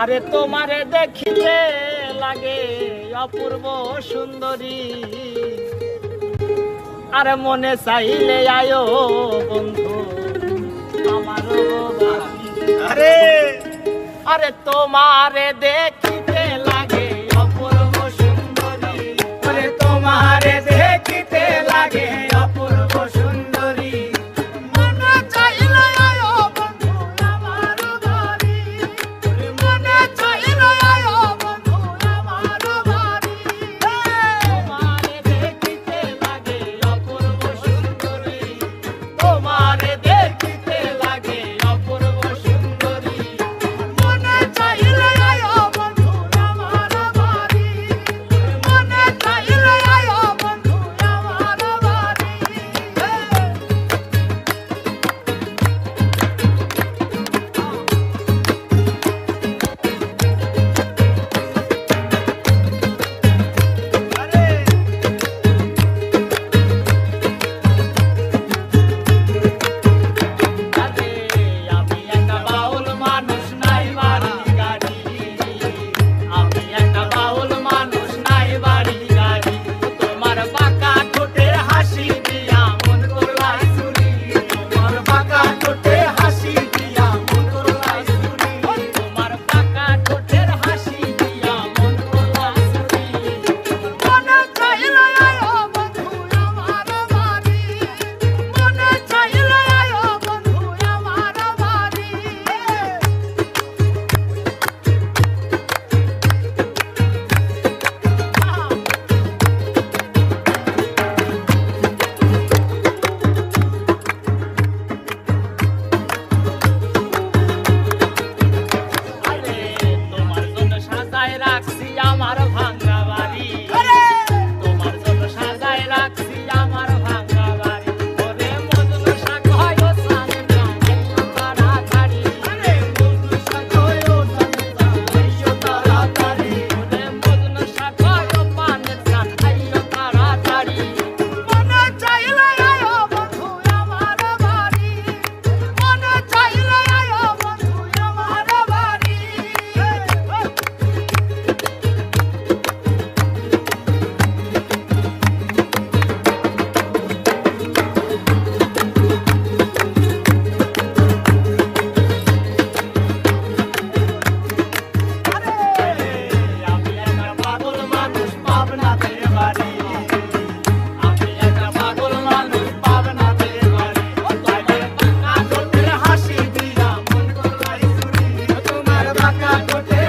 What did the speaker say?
আরে তোমারে দেখিতে লাগে অপূর্ব সুন্দরী, আরে মনে চাইলে আয়ো বন্ধু আমারও বাড়ি। আরে আরে তোমারে দেখিতে লাগে অপূর্ব সুন্দরী, আরে তোমারে দেখিতে লাগে অপূর্ব সুন্দরী, মনে চাইলে আয়ো বন্ধু আমারও বাড়ি, মনে চাইলে আয়ো বন্ধু আমারও বাড়ি। তোমারে দেখিতে লাগে অপূর্ব সুন্দরী, তোমারে দেখিতে লাগে অপূর্ব সুন্দরী, মনে চাইলে আয়ো বন্ধু আমারও বাড়ি, মনে চাইলে আয়ো বন্ধু আমারও বাড়ি। আমি একটা বাউল মানুষ নাই বাড়ি গাড়ি, আমি একটা বাউল মানুষ নাই বাড়ি গাড়ি, তোমার বাঁকা ঠোঁটের হাসি দিয়া মন করলাই চুরি, তোমার বাঁকা ঠোঁটের হাসি দিয়া মন করলাই চুরি, তোমার বাঁকা ঠোঁটের হাসি দিয়া মন করলাই চুরি, মনে চাইলে আয়ো বন্ধু আমারও বাড়ি, মনে চাইলে আয়ো বন্ধু আমারও বাড়ি। আরে তোমার জন্য সাজায় রাখছি আমার ভাঙা বাড়ি, তোমার জন্য সাজায় রাখছি আমার ভাঙা বাড়ি, ওরে মজনু শাক হয় ও সান্দা আইও তাড়াতাড়ি, আরে মজনু শাক হয় ও সান্দা আইও তাড়াতাড়ি, ওরে মজনু শাক হয় ও পানের চান আইও তাড়াতাড়ি, মনে চাইলে আয়ো বন্ধু আমারও বাড়ি, মনে চাইলে আয়ো বন্ধু আমারও বাড়ি। আমি একটা পাগল মানুষ পাবনাতে বাড়ি, আমি একটা পাগল মানুষ পাবনাতে বাড়ি, তোমার বাঁকা ঠোঁটের হাসি দিয়া মন করলাই চুরি, তোমার বাঁকা ঠোঁটের